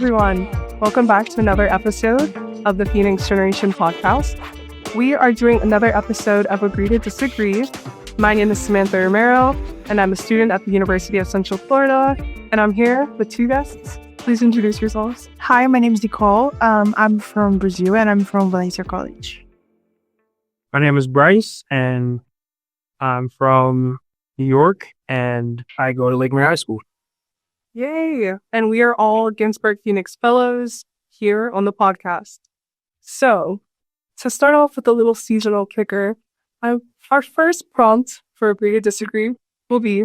everyone. Welcome back to another episode of the Phoenix Generation podcast. We are doing another episode of Agree to Disagree. My name is Samantha Romero, and I'm a student at the University of Central Florida, and I'm here with two guests. Please introduce yourselves. Hi, my name is Nicole. I'm from Brazil, and I'm from Valencia College. My name is Bryce, and I'm from New York, and I go to Lake Mary High School. Yay! And we are all Ginsberg Phoenix Fellows here on the podcast. So, to start off with a little seasonal kicker, our first prompt for Agree to Disagree will be,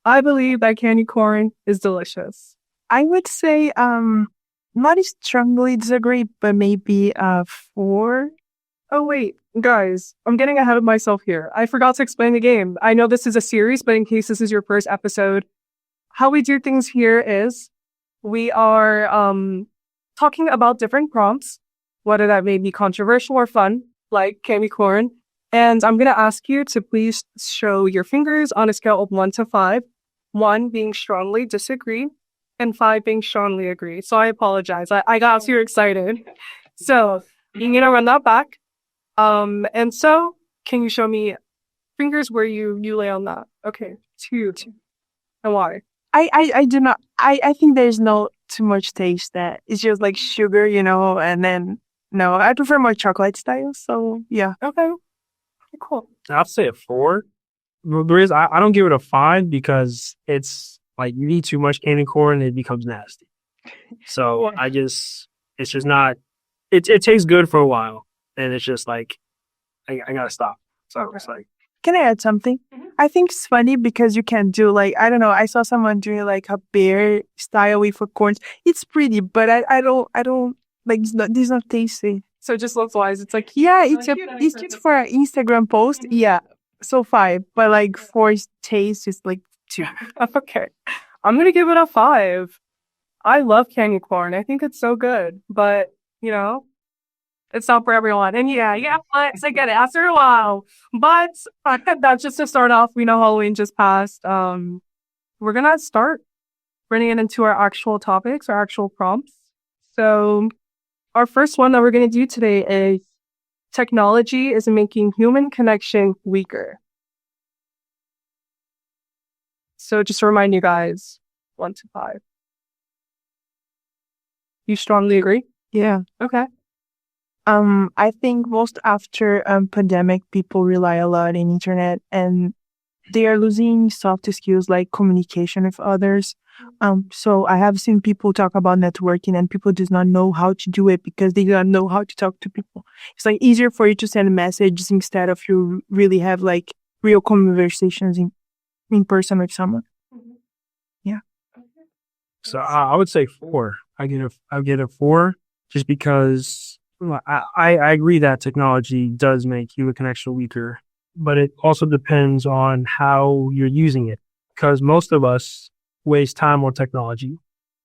I believe that candy corn is delicious. I would say, not strongly disagree, but maybe 4. Oh, wait, guys, I'm getting ahead of myself here. I forgot to explain the game. I know this is a series, but in case this is your first episode, how we do things here is we are talking about different prompts, whether that may be controversial or fun, like candy corn. And I'm going to ask you to please show your fingers on a scale of 1 to 5, 1 being strongly disagree, and 5 being strongly agree. So I apologize. I got too excited. So you're going to run that back. And so can you show me fingers where you lay on that? Okay, 2. And why? I do not. I think there's no too much taste that it's just like sugar, and then no, I prefer more chocolate style. So yeah. Okay, cool. I'll say a 4. I don't give it a 5 because it's like you eat too much candy corn and it becomes nasty. So it's just not. It tastes good for a while, and it's just like I gotta stop. So it's like. Can I add something? Mm-hmm. I think it's funny because you can do I don't know. I saw someone doing like a bear style with corns. It's pretty, but I don't like. It's not tasty. So just looks wise. It's like it's just for an Instagram post. Mm-hmm. Yeah, so 5, but like for taste, it's like 2. Okay, I'm gonna give it a 5. I love candy corn. I think it's so good, but it's not for everyone. And yeah, I get it after a while. But that's just to start off. We know Halloween just passed. We're going to start bringing it into our actual topics, our actual prompts. So our first one that we're going to do today is technology is making human connection weaker. So just to remind you guys, 1 to 5. You strongly agree? Yeah. Okay. I think most after pandemic, people rely a lot on internet and they are losing soft skills like communication with others. So I have seen people talk about networking and people do not know how to do it because they don't know how to talk to people. It's like easier for you to send messages instead of you really have like real conversations in person with someone. Mm-hmm. Yeah. So I would say 4. I get a 4 just because. I agree that technology does make human connection weaker, but it also depends on how you're using it. Because most of us waste time on technology.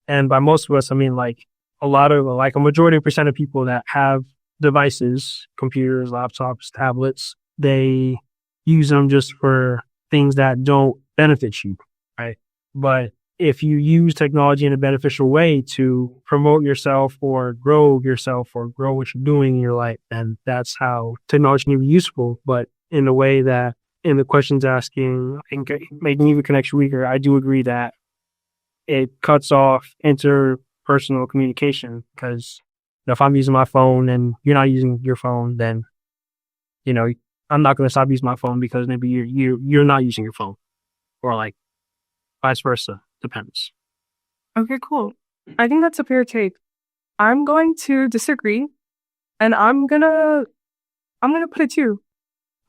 And by most of us, I mean like a majority percent of people that have devices, computers, laptops, tablets, they use them just for things that don't benefit you, right? But if you use technology in a beneficial way to promote yourself or grow what you're doing in your life, then that's how technology can be useful. But in a way that in the questions asking, making human connection weaker, I do agree that it cuts off interpersonal communication because if I'm using my phone and you're not using your phone, then, I'm not going to stop using my phone because maybe you're not using your phone or like vice versa. Depends. Okay, cool. I think that's a fair take. I'm going to disagree, and I'm gonna put it 2.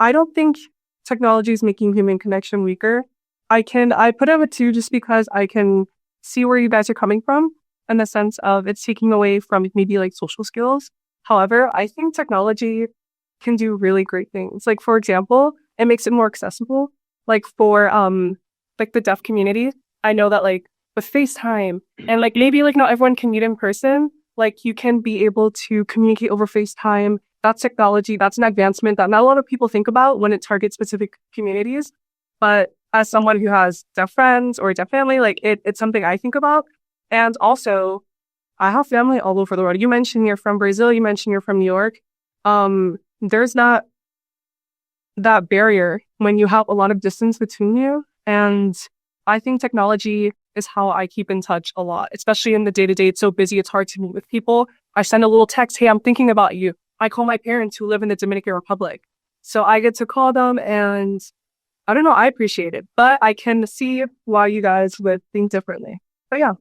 I don't think technology is making human connection weaker. I put it a 2 just because I can see where you guys are coming from in the sense of it's taking away from maybe like social skills. However, I think technology can do really great things. Like for example, it makes it more accessible. Like for like the deaf community. I know that like with FaceTime and like maybe like not everyone can meet in person, like you can be able to communicate over FaceTime. That's technology. That's an advancement that not a lot of people think about when it targets specific communities. But as someone who has deaf friends or a deaf family, like it's something I think about. And also I have family all over the world. You mentioned you're from Brazil. You mentioned you're from New York. There's not that barrier when you have a lot of distance between you. And I think technology is how I keep in touch a lot, especially in the day-to-day. It's so busy. It's hard to meet with people. I send a little text. Hey, I'm thinking about you. I call my parents who live in the Dominican Republic. So I get to call them, and I don't know. I appreciate it, but I can see why you guys would think differently. But yeah.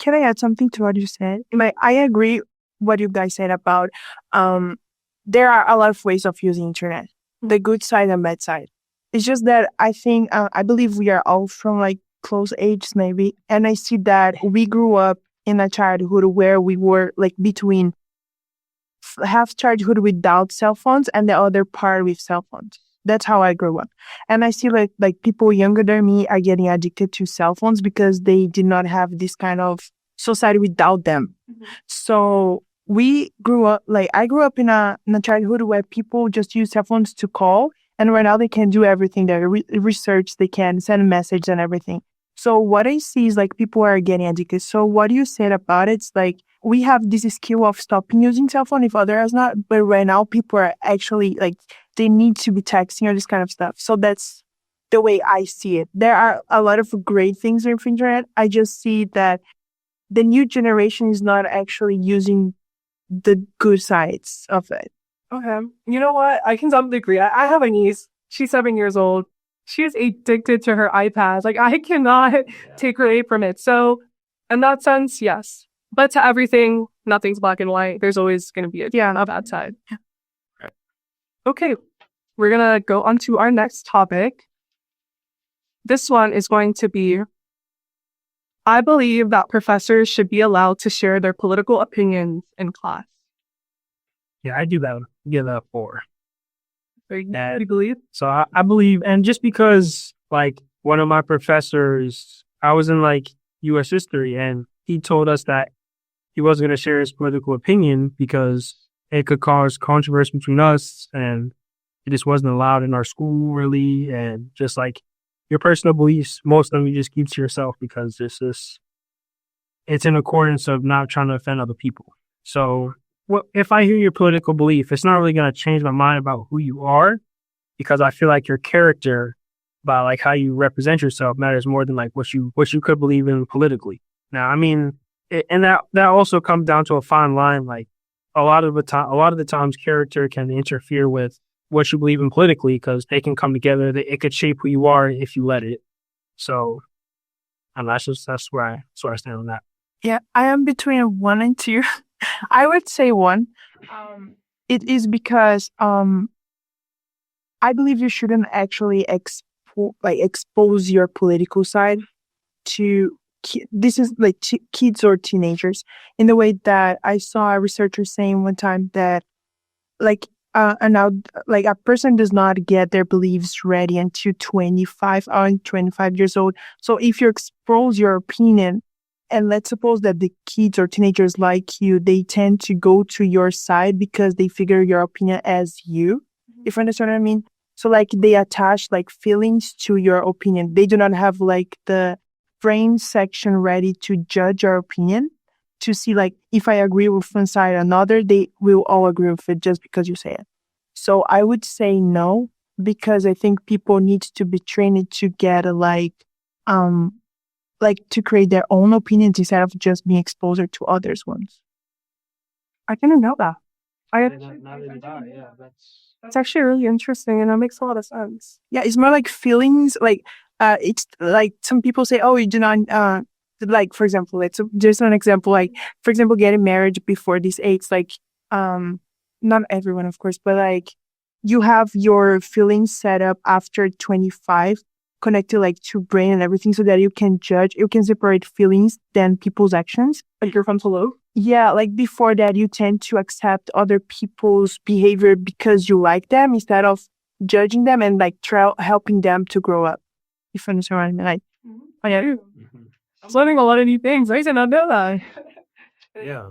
Can I add something to what you said? I agree what you guys said about there are a lot of ways of using internet, the good side and bad side. It's just that I think I believe we are all from like close ages maybe, and I see that we grew up in a childhood where we were like between half childhood without cell phones and the other part with cell phones. That's how I grew up. And I see like people younger than me are getting addicted to cell phones because they did not have this kind of society without them. Mm-hmm. So we grew up, like I grew up in a childhood where people just use cell phones to call. And right now they can do everything. They research, they can send a message and everything. So what I see is like people are getting addicted. So what you said about it's like we have this skill of stopping using cell phone if others not. But right now people are actually like they need to be texting or this kind of stuff. So that's the way I see it. There are a lot of great things with internet. I just see that the new generation is not actually using the good sides of it. Okay. You know what? I can totally agree. I have a niece. She's 7 years old. She is addicted to her iPad. Like, I cannot take her away from it. So, in that sense, yes. But to everything, nothing's black and white. There's always going to be a bad side. Yeah. Okay. We're going to go on to our next topic. This one is going to be, I believe that professors should be allowed to share their political opinions in class. Yeah, I do that. Give that 4. You believe? So I believe, and just because like one of my professors, I was in like U.S. history, and he told us that he wasn't going to share his political opinion because it could cause controversy between us, and it just wasn't allowed in our school really. And just like your personal beliefs, most of them you just keep to yourself because it's in accordance of not trying to offend other people. So if I hear your political belief, it's not really going to change my mind about who you are, because I feel like your character, by like how you represent yourself, matters more than like what you could believe in politically. Now, I mean, and that also comes down to a fine line. Like a lot of the times, character can interfere with what you believe in politically because they can come together. It could shape who you are if you let it. So, and that's where I stand on that. Yeah, I am between 1 and 2. I would say 1. It is because I believe you shouldn't actually expose your political side to this is like kids or teenagers, in the way that I saw a researcher saying one time that like a person does not get their beliefs ready until 25 years old. So if you expose your opinion, and let's suppose that the kids or teenagers like you, they tend to go to your side because they figure your opinion as you, if you understand what I mean. So like they attach like feelings to your opinion. They do not have like the brain section ready to judge your opinion, to see like if I agree with one side or another, they will all agree with it just because you say it. So I would say no, because I think people need to be trained to get to create their own opinions instead of just being exposed to others' ones. I didn't know that. That's actually really interesting, and that makes a lot of sense. Yeah, it's more like feelings. Like it's like some people say, "Oh, you do not." Like for example, just an example. Like for example, getting married before this age. Like not everyone, of course, but like you have your feelings set up after 25. Connected like to brain and everything, so that you can separate feelings than people's actions. Like your frontal lobe? Yeah, like before that you tend to accept other people's behavior because you like them instead of judging them and like helping them to grow up. If you understand what I mean. Like, oh yeah. I'm learning a lot of new things. I did not know that. Yeah.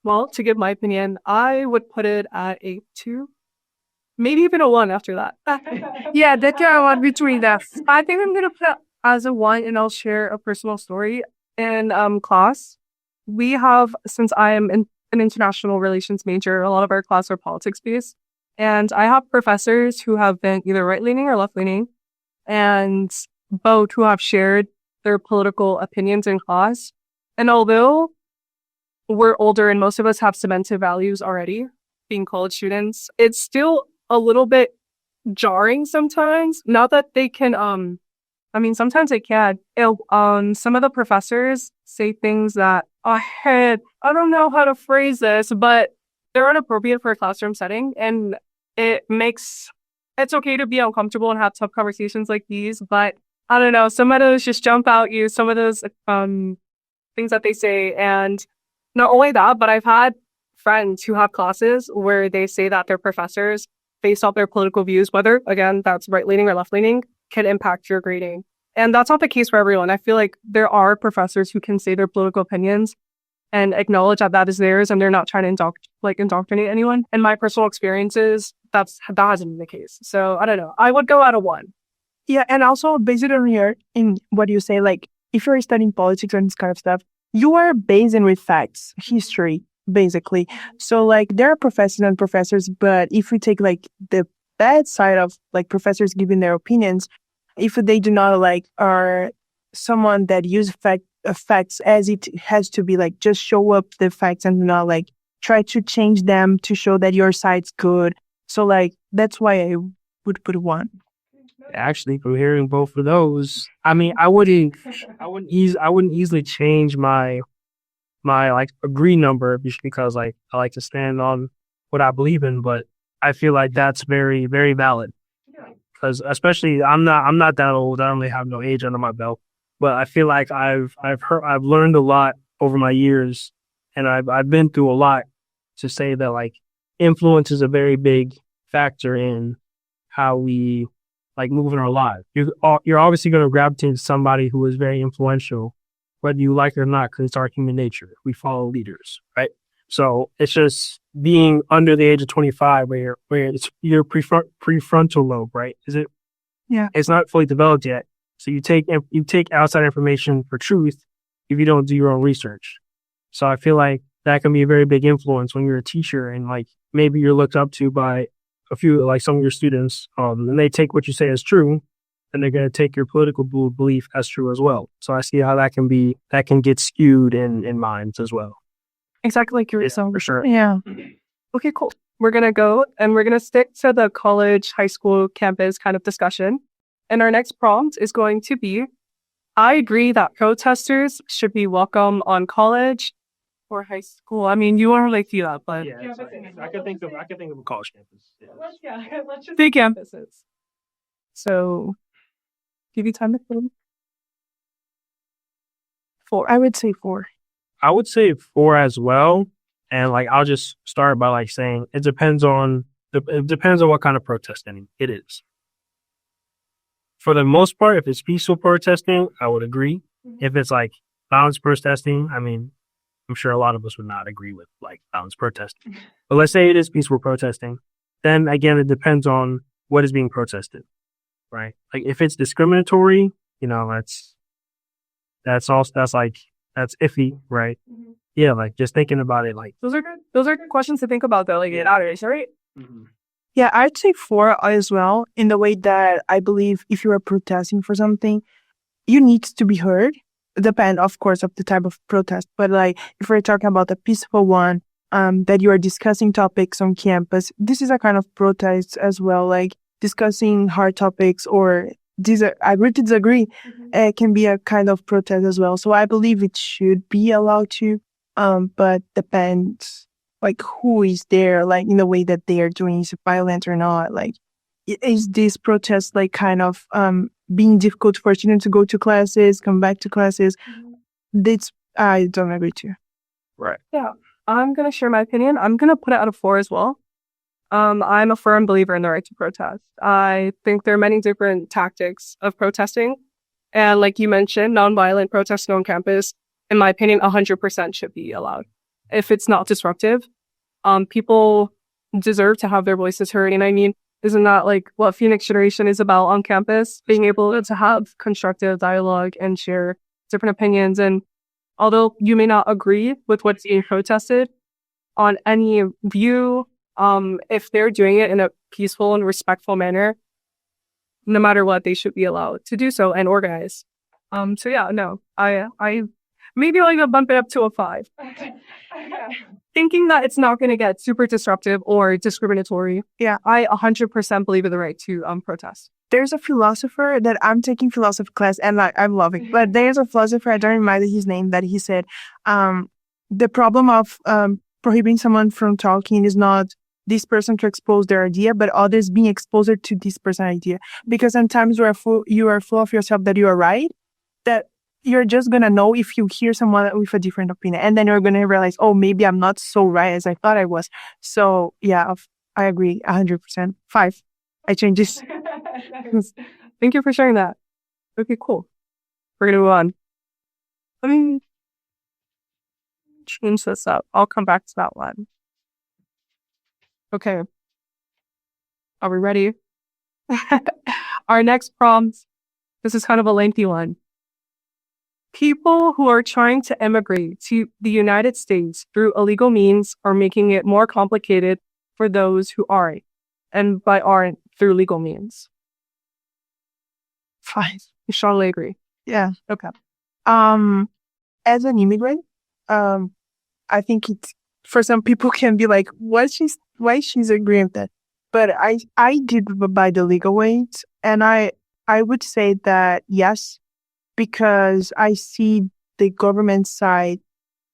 Well, to give my opinion, I would put it at a 2. Maybe even a 1 after that. Yeah, that kind of one between that. I think I'm going to put it as a 1, and I'll share a personal story in class. we have, since I am an international relations major, a lot of our classes are politics based. And I have professors who have been either right leaning or left leaning, and both who have shared their political opinions in class. And although we're older and most of us have cemented values already, being college students, it's still a little bit jarring sometimes. Not that they can, sometimes they can. Some of the professors say things that I don't know how to phrase this, but they're inappropriate for a classroom setting, and it's okay to be uncomfortable and have tough conversations like these, but I don't know, some of those just jump out you, some of those things that they say. And not only that, but I've had friends who have classes where they say that their professors, based off their political views, whether, again, that's right-leaning or left-leaning, can impact your grading. And that's not the case for everyone. I feel like there are professors who can say their political opinions and acknowledge that that is theirs, and they're not trying to indoctrinate anyone. In my personal experiences, that hasn't been the case. So I don't know. I would go out of 1. Yeah, and also based in what you say, like if you're studying politics and this kind of stuff, you are based in with facts, history, basically. So like there are professors and professors, but if we take like the bad side of like professors giving their opinions, if they do not like are someone that use facts as it has to be, like just show up the facts and not like try to change them to show that your side's good. So like that's why I would put 1. Actually, from hearing both of those, I mean, I wouldn't easily change my like agree number just because like I like to stand on what I believe in, but I feel like that's very, very valid. Because especially I'm not that old. I don't really have no age under my belt, but I feel like I've learned a lot over my years, and I've been through a lot to say that like influence is a very big factor in how we like move in our lives. You're obviously going to gravitate to somebody who is very influential, whether you like it or not, because it's our human nature. We follow leaders, right? So it's just being under the age of 25 where it's your prefrontal lobe, right? Is it? Yeah. It's not fully developed yet. So you take outside information for truth if you don't do your own research. So I feel like that can be a very big influence when you're a teacher and like maybe you're looked up to by a few, like some of your students, and they take what you say as true, and they're going to take your political belief as true as well. So I see how that can get skewed in minds as well. Exactly like you were saying. For sure. Yeah. Okay, cool. We're going to go and we're going to stick to the college, high school, campus kind of discussion. And our next prompt is going to be, I agree that protesters should be welcome on college or high school. I mean, you won't really see that, but Yeah, I can think of a college campus. Yeah. Let's just big campuses. So, give you time to fill. 4. I would say 4. I would say 4 as well. And like, I'll just start by like saying it depends on what kind of protesting it is. For the most part, if it's peaceful protesting, I would agree. If it's like violence protesting, I mean, I'm sure a lot of us would not agree with like violence protesting. But let's say it is peaceful protesting. Then again, it depends on what is being protested, right? Like if it's discriminatory, that's iffy, right? Mm-hmm. Yeah, like just thinking about it, like those are good questions to think about though. Like nowadays, right? Mm-hmm. Yeah, I'd say 4 as well, in the way that I believe if you are protesting for something, you need to be heard. Depend, of course, of the type of protest. But like if we're talking about a peaceful one, that you are discussing topics on campus, this is a kind of protest as well, like discussing hard topics or agree to disagree. Mm-hmm. Can be a kind of protest as well. So I believe it should be allowed to, but depends like who is there, like in the way that they are doing, is it violent or not? Like is this protest like kind of being difficult for students to go to classes, come back to classes? Mm-hmm. This I don't agree to. Right. Yeah. I'm going to share my opinion. I'm going to put it out of 4 as well. I'm a firm believer in the right to protest. I think there are many different tactics of protesting. And like you mentioned, nonviolent protesting on campus, in my opinion, 100% should be allowed. If it's not disruptive, people deserve to have their voices heard. And I mean, isn't that like what Phoenix Generation is about on campus? Being able to have constructive dialogue and share different opinions. And although you may not agree with what's being protested on any view, if they're doing it in a peaceful and respectful manner, no matter what, they should be allowed to do so and organize. So yeah, no, I maybe like to bump it up to a 5. Thinking that it's not going to get super disruptive or discriminatory. Yeah. I 100% believe in the right to protest. There's a philosopher that I'm taking philosophy class and like I'm loving, but there's a philosopher, I don't remember his name, that he said, the problem of prohibiting someone from talking is not this person to expose their idea, but others being exposed to this person's idea. Because sometimes you are full of yourself that you are right, that you're just going to know if you hear someone with a different opinion. And then you're going to realize, oh, maybe I'm not so right as I thought I was. So yeah, I agree 100%. 5. I changed this. Thank you for sharing that. Okay, cool. We're going to move on. Let me change this up. I'll come back to that one. Okay. Are we ready? Our next prompt, this is kind of a lengthy one. People who are trying to immigrate to the United States through illegal means are making it more complicated for those who aren't, and by aren't, through legal means. 5. You strongly agree? Yeah. Okay. As an immigrant, I think it's, for some people can be like, why she's agreeing with that? But I did by the legal ways, and I would say that yes, because I see the government side,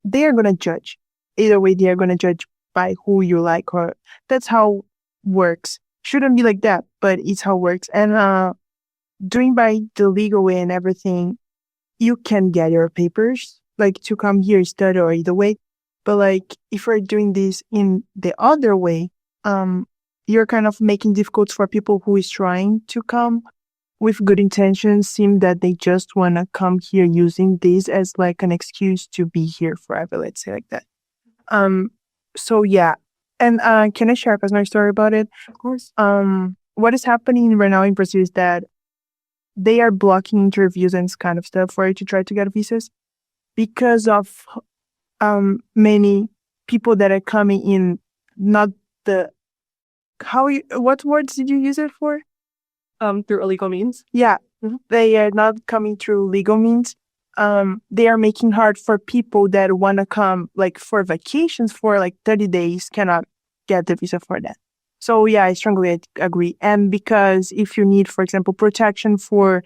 they are going to judge. Either way, they are going to judge by who you like, or that's how it works. Shouldn't be like that, but it's how it works. And doing by the legal way and everything, you can get your papers, like to come here, study, or either way. But like, if we're doing this in the other way, you're kind of making difficult for people who is trying to come with good intentions, seem that they just want to come here using this as like an excuse to be here forever, let's say like that. So yeah. And can I share a personal story about it? Of course. What is happening right now in Brazil is that they are blocking interviews and this kind of stuff for you to try to get visas because of many people that are coming in, not the what words did you use it for? Through illegal means. Yeah. Mm-hmm. They are not coming through legal means. They are making hard for people that want to come like for vacations for like 30 days, cannot get the visa for that. So yeah, I strongly agree. And because if you need, for example, protection for,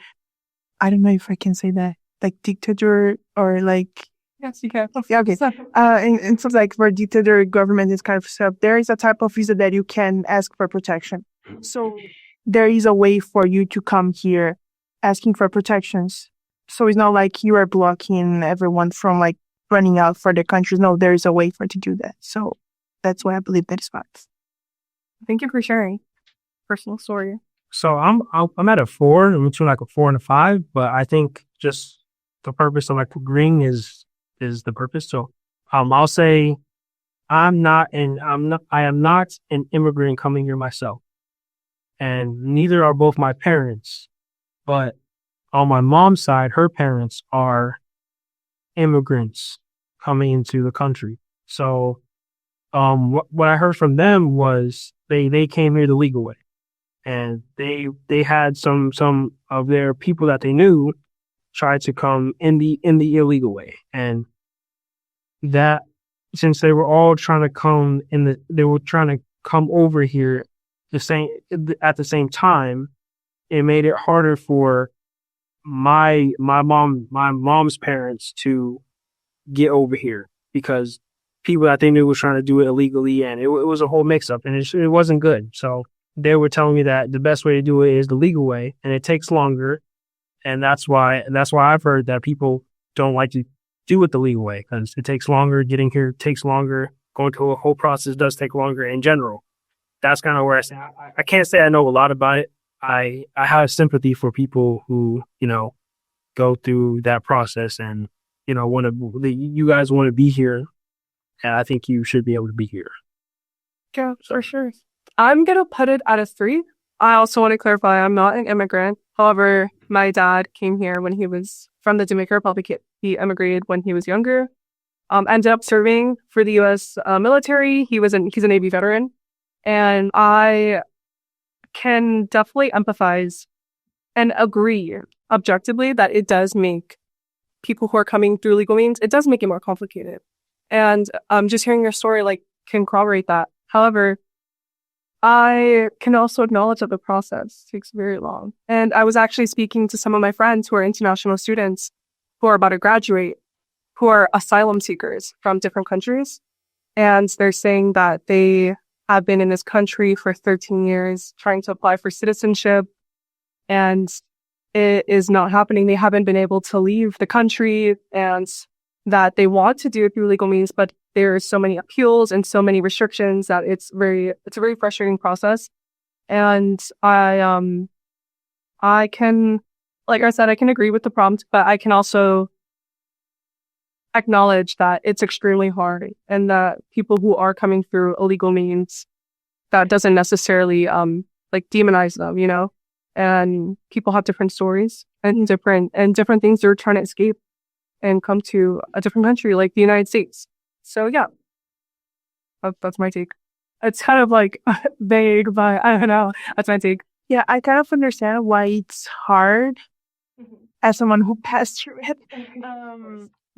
I don't know if I can say that, like dictator or like. Yes, you can. Yeah, okay. And so like for dictator government, this kind of stuff, there is a type of visa that you can ask for protection. So there is a way for you to come here asking for protections. So it's not like you are blocking everyone from like running out for their countries. No, there is a way for to do that. So that's why I believe that is facts. Thank you for sharing personal story. So I'm at a 4. I'm between like a 4 and a 5, but I think just the purpose of like agreeing is the purpose. So I'll say I am not an immigrant coming here myself, and neither are both my parents. But on my mom's side, her parents are immigrants coming into the country. So what I heard from them was they came here the legal way, and they had some of their people that they knew try to come in the illegal way, and that since they were all trying to come they were trying to come over here at the same time, it made it harder for my mom's parents to get over here because people that they knew was trying to do it illegally, and it was a whole mix up, and it wasn't good. So they were telling me that the best way to do it is the legal way, and it takes longer. And that's why I've heard that people don't like to do it the legal way, because it takes longer. Getting here takes longer. Going through a whole process does take longer in general. That's kind of where I say I can't say I know a lot about it. I have sympathy for people who, go through that process and, you guys want to be here. And I think you should be able to be here. Yeah, for sure. I'm going to put it at a 3. I also want to clarify I'm not an immigrant. However, My dad came here when he was from the Dominican Republic. He immigrated when he was younger. Ended up serving for the U.S. Military. He's a Navy veteran. And I can definitely empathize and agree objectively that it does make people who are coming through legal means, it does make it more complicated. And just hearing your story can corroborate that. However, I can also acknowledge that the process takes very long. And I was actually speaking to some of my friends who are international students who are about to graduate, who are asylum seekers from different countries. And they're saying that they have been in this country for 13 years trying to apply for citizenship, and it is not happening. They haven't been able to leave the country, and that they want to do it through legal means, but there are so many appeals and so many restrictions that it's a very frustrating process. And I can, like I said, I can agree with the prompt, but I can also acknowledge that it's extremely hard, and that people who are coming through illegal means, that doesn't necessarily demonize them, and people have different stories and different things they're trying to escape and come to a different country like the United States. So yeah, that's my take. It's kind of vague, but I don't know. That's my take. Yeah, I kind of understand why it's hard as someone who passed through it.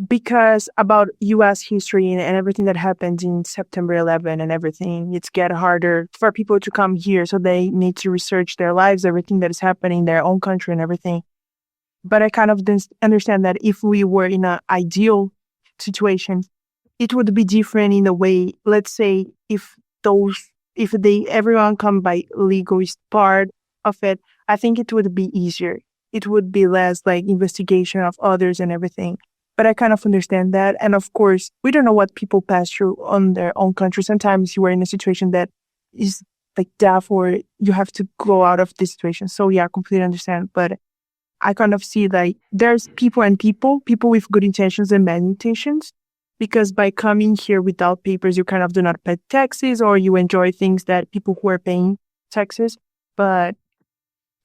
Because about U.S. history and everything that happened in September 11 and everything, it's get harder for people to come here. So they need to research their lives, everything that is happening in their own country and everything. But I kind of understand that if we were in an ideal situation, it would be different in a way. Let's say if everyone come by legal is part of it, I think it would be easier. It would be less investigation of others and everything. But I kind of understand that. And of course, we don't know what people pass through on their own country. Sometimes you are in a situation that is death, or you have to go out of this situation. So yeah, I completely understand. But I kind of see there's people with good intentions and bad intentions. Because by coming here without papers, you kind of do not pay taxes, or you enjoy things that people who are paying taxes. But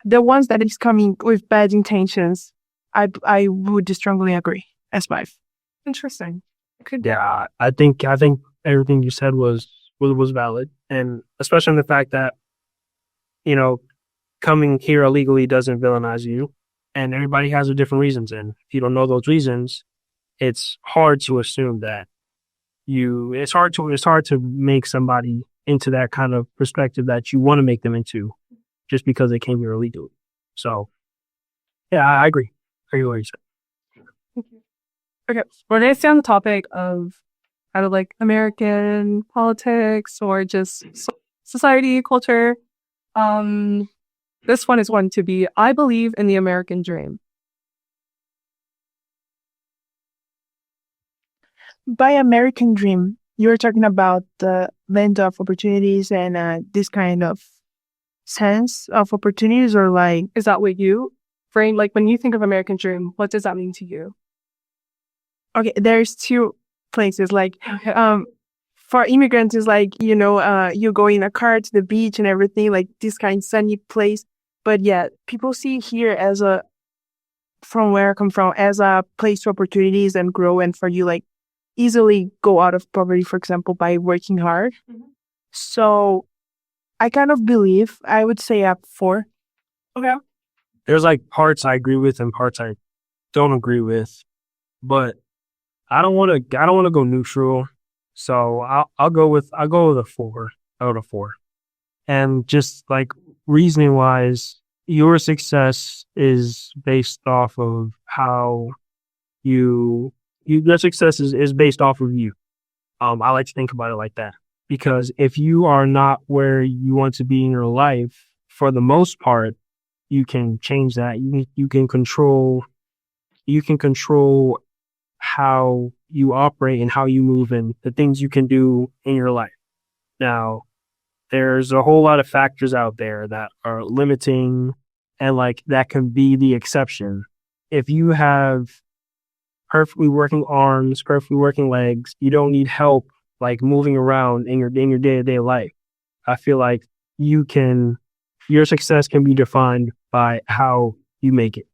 the ones that is coming with bad intentions, I would strongly agree. S5. Interesting. Yeah, I think everything you said was valid, and especially in the fact that coming here illegally doesn't villainize you, and everybody has their different reasons. And if you don't know those reasons, it's hard to assume that it's hard to make somebody into that kind of perspective that you want to make them into just because they came here illegally. So yeah, I agree. I agree with what you said. Thank you. Okay, we're going to stay on the topic of kind of American politics or just society, culture. This one is one to be, I believe in the American dream. By American dream, you're talking about the land of opportunities and this kind of sense of opportunities, or is that what you frame? When you think of American dream, what does that mean to you? Okay, there's two places. For immigrants, is you go in a car to the beach and everything, this kind of sunny place. But yeah, people see here from where I come from, as a place to opportunities and grow, and for you easily go out of poverty, for example, by working hard. Mm-hmm. So I kind of believe, I would say up 4. Okay. There's parts I agree with and parts I don't agree with, but I don't want to go neutral. So I'll go with a 4. I'll go to 4. And just reasoning wise, your success is based off of how your success is based off of you. I like to think about it like that, because if you are not where you want to be in your life, for the most part, you can change that. You can control how you operate and how you move and the things you can do in your life. Now, there's a whole lot of factors out there that are limiting, and that can be the exception. If you have perfectly working arms, perfectly working legs, you don't need help moving around in your day-to-day life. I feel like your success can be defined by how you make it.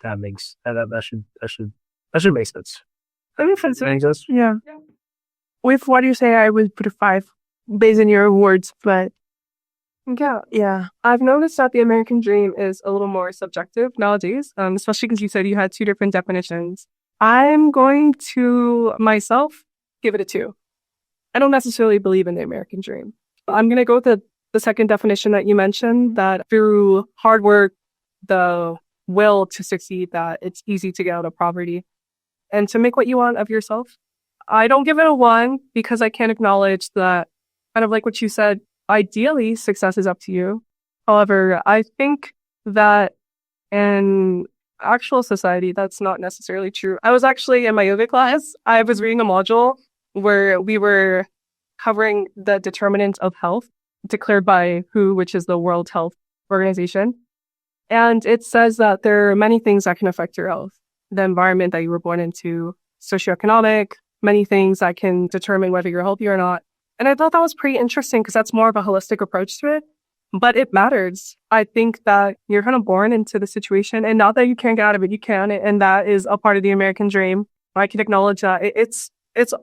that should make sense. That makes sense. Makes sense? Yeah. With what you say, I would put a 5 based on your words, but yeah. I've noticed that the American dream is a little more subjective nowadays, especially because you said you had 2 different definitions. I'm going to myself give it a 2. I don't necessarily believe in the American dream. I'm going to go with the second definition that you mentioned, that through hard work, the will to succeed, that it's easy to get out of poverty and to make what you want of yourself. I don't give it a 1 because I can't acknowledge that, kind of like what you said, ideally success is up to you. However, I think that in actual society, that's not necessarily true. I was actually in my yoga class, I was reading a module where we were covering the determinants of health declared by WHO, which is the World Health Organization. And it says that there are many things that can affect your health. The environment that you were born into, socioeconomic, many things that can determine whether you're healthy or not. And I thought that was pretty interesting because that's more of a holistic approach to it. But it matters. I think that you're kind of born into the situation, and not that you can't get out of it, you can. And that is a part of the American dream. I can acknowledge that it's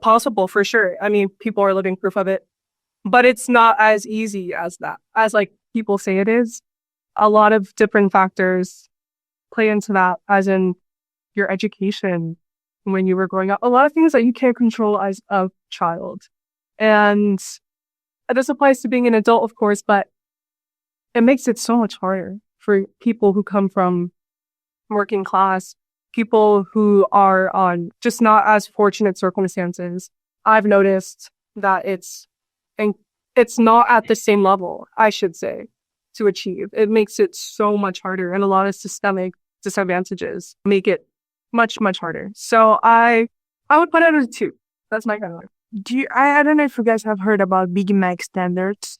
possible for sure. I mean, people are living proof of it, but it's not as easy as that, as like people say it is. A lot of different factors play into that, as in your education when you were growing up, a lot of things that you can't control as a child. And this applies to being an adult, of course, but it makes it so much harder for people who come from working class, people who are on just not as fortunate circumstances. I've noticed that it's not at the same level, I should say, to achieve. It makes it so much harder, and a lot of systemic disadvantages make it much, much harder. So I would put it at a 2. That's my kind of life. I don't know if you guys have heard about Big Mac standards.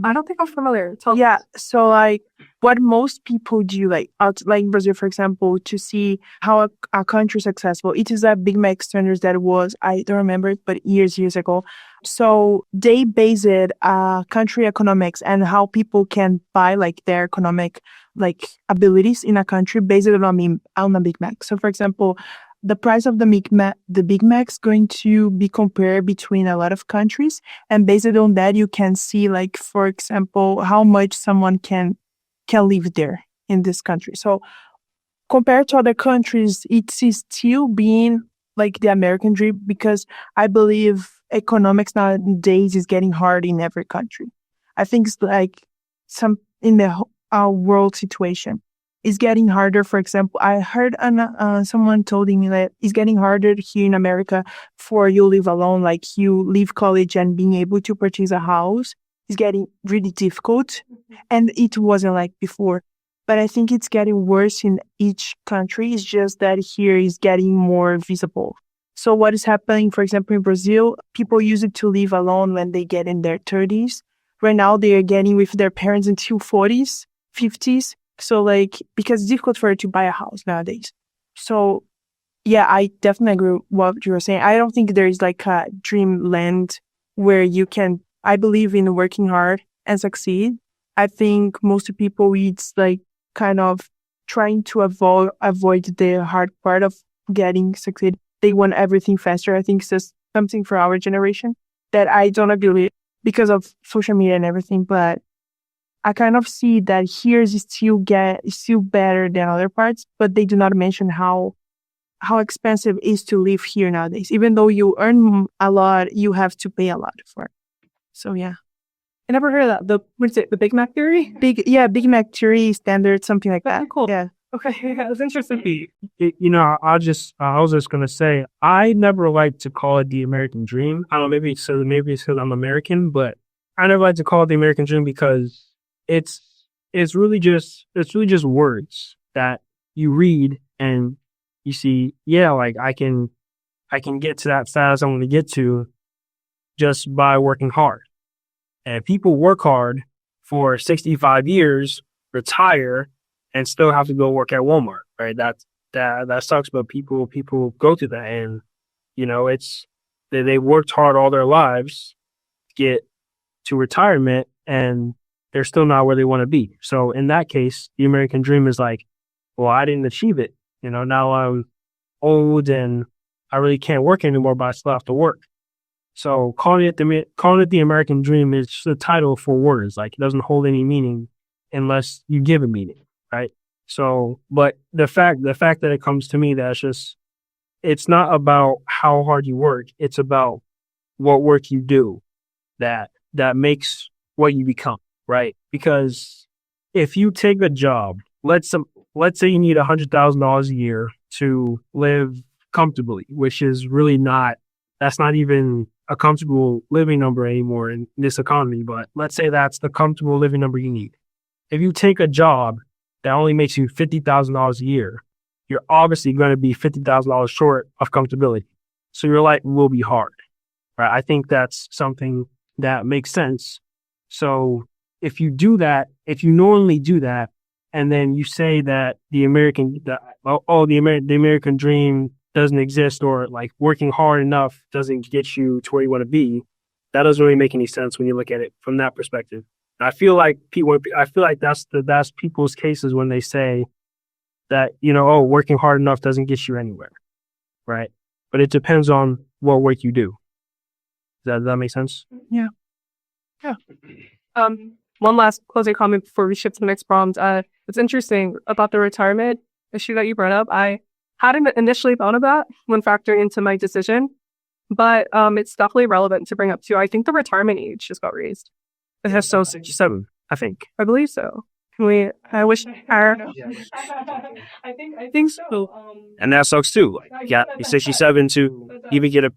I don't think I'm familiar. Yeah, so like what most people do, like in Brazil, for example, to see how a country is successful, it is a Big Mac standards that was, I don't remember it, but years ago. So they based country economics and how people can buy like their economic like abilities in a country based on a Big Mac. So for example, the price of the Big Mac is going to be compared between a lot of countries, and based on that, you can see, like, for example, how much someone can live there in this country. So compared to other countries, it's still being like the American dream, because I believe economics nowadays is getting hard in every country. I think it's like some in the world situation. It's getting harder. For example, I heard someone told me that it's getting harder here in America for you live alone, like you leave college and being able to purchase a house is getting really difficult. And it wasn't like before. But I think it's getting worse in each country. It's just that here is getting more visible. So what is happening, for example, in Brazil, people used to live alone when they get in their 30s. Right now, they are getting with their parents until 40s, 50s. So like, because it's difficult for her to buy a house nowadays. So yeah, I definitely agree with what you were saying. I don't think there is like a dreamland where you can, I believe in working hard and succeed. I think most people, it's like kind of trying to avoid the hard part of getting succeed. They want everything faster. I think it's just something for our generation that I don't agree with because of social media and everything, but I kind of see that here is still better than other parts, but they do not mention how expensive it is to live here nowadays. Even though you earn a lot, you have to pay a lot for it. So yeah. I never heard of that. What's it? The Big Mac theory? Big Mac theory standard, something like that. Cool. Yeah. Okay. Yeah, that's interesting. I was just gonna say, I never like to call it the American dream. I don't know, maybe it's because I'm American, but I never like to call it the American dream because it's really just words that you read and you see, yeah, like I can get to that status I want to get to just by working hard. And people work hard for 65 years, retire, and still have to go work at Walmart, right? That sucks, but people go through that, and it's they worked hard all their lives to get to retirement, and they're still not where they want to be. So in that case, the American dream is like, well, I didn't achieve it, Now I'm old and I really can't work anymore, but I still have to work. So calling it the American dream is just a title for words. Like, it doesn't hold any meaning unless you give a meaning, right? So, but the fact that it comes to me, it's not about how hard you work. It's about what work you do that makes what you become, right? Because if you take a job, let's say you need $100,000 a year to live comfortably, which is really that's not even a comfortable living number anymore in this economy. But let's say that's the comfortable living number you need. If you take a job that only makes you $50,000 a year, you're obviously going to be $50,000 short of comfortability. So your life will be hard, right? I think that's something that makes sense. So if you normally do that, and then you say that the American dream doesn't exist, or like working hard enough doesn't get you to where you want to be, that doesn't really make any sense when you look at it from that perspective. I feel like that's people's cases when they say that, working hard enough doesn't get you anywhere, right? But it depends on what work you do. Does that make sense? Yeah. One last closing comment before we shift to the next prompt. It's interesting about the retirement issue that you brought up. I hadn't initially thought of that when factoring into my decision, but it's definitely relevant to bring up too. I think the retirement age just got raised. It has 67, I think. I believe so. I wish our I think so. And that sucks too. Like, yeah, you're 67 to even get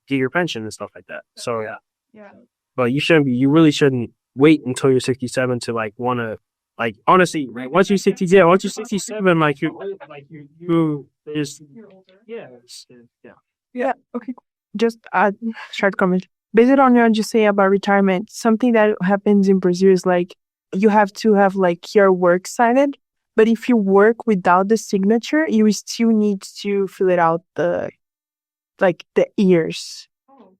your pension and stuff like that. So yeah. But you really shouldn't wait until you're 67 to want to, honestly, right? Once you're 67, you just, Yeah. Okay. Just add short comment. Based on what you say about retirement, something that happens in Brazil is you have to have your work signed, but if you work without the signature, you still need to fill it out the years.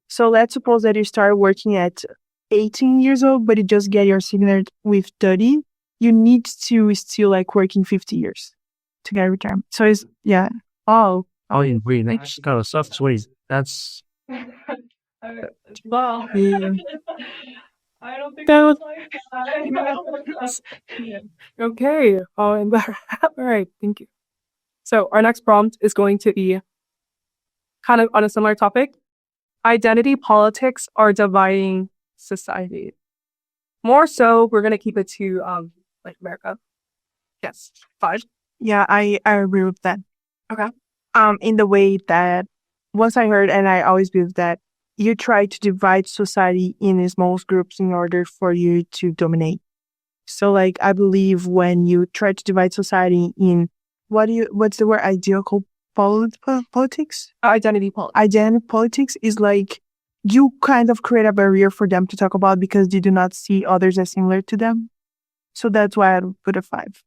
So let's suppose that you start working at 18 years old, but you just get your signature with 30. You need to still working 50 years to get retirement. So it's Oh, yeah, wait, that's kind of stuff. Wait, that's. Well, yeah. I don't think that was okay. All right, thank you. So our next prompt is going to be kind of on a similar topic. Identity politics are dividing society. More so, we're gonna keep it to America. Yes, 5. Yeah, I agree with that. Okay. In the way that once I heard, and I always believe that you try to divide society in small groups in order for you to dominate. So I believe when you try to divide society in what's the word, ideological politics? Identity politics. Identity politics is you kind of create a barrier for them to talk about because they do not see others as similar to them. So that's why I would put a 5.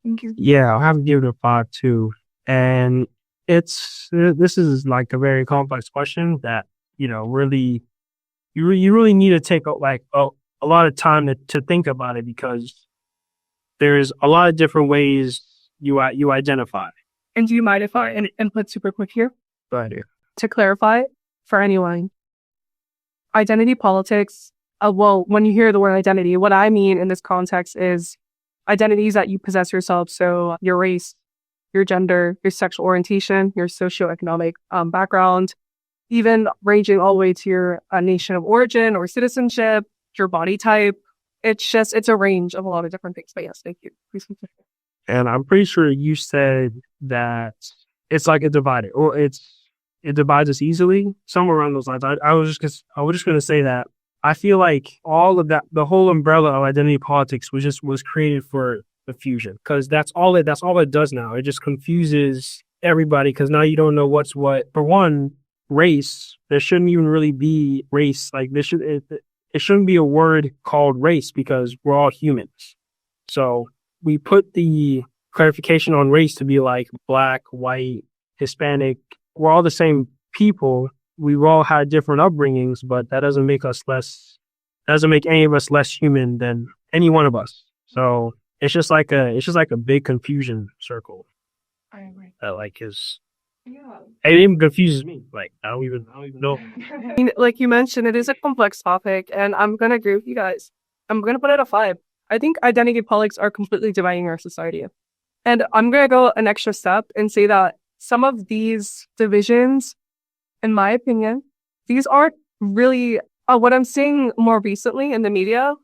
Thank you. Yeah, I'll have to give it a 5 too. And this is a very complex question that, really, you really need to take a lot of time to think about it, because there's a lot of different ways you identify. And do you mind if I input super quick here? Go ahead. To clarify for anyone, identity politics, when you hear the word identity, what I mean in this context is identities that you possess yourself. So your race, your gender, your sexual orientation, your socioeconomic background, even ranging all the way to your nation of origin or citizenship, your body type. It's a range of a lot of different things. But yes, thank you. Please continue. And I'm pretty sure you said that it's like a divider, or it divides us easily, somewhere around those lines. I was just going to say that I feel like all of that, the whole umbrella of identity politics was created for the fusion, because that's all it does now. It just confuses everybody, because now you don't know what's what. For one, race, there shouldn't even really be race. It shouldn't be a word called race, because we're all humans. So we put the clarification on race to be black, white, Hispanic. We're all the same people. We've all had different upbringings, but that doesn't make any of us less human than any one of us. So it's just like a big confusion circle. I agree. That like is it even confuses me. Like I don't even know. I mean, like you mentioned, it is a complex topic, and I'm gonna agree with you guys. I'm gonna put it a 5. I think identity politics are completely dividing our society. And I'm gonna go an extra step and say that some of these divisions, in my opinion, these aren't really what I'm seeing more recently in the media.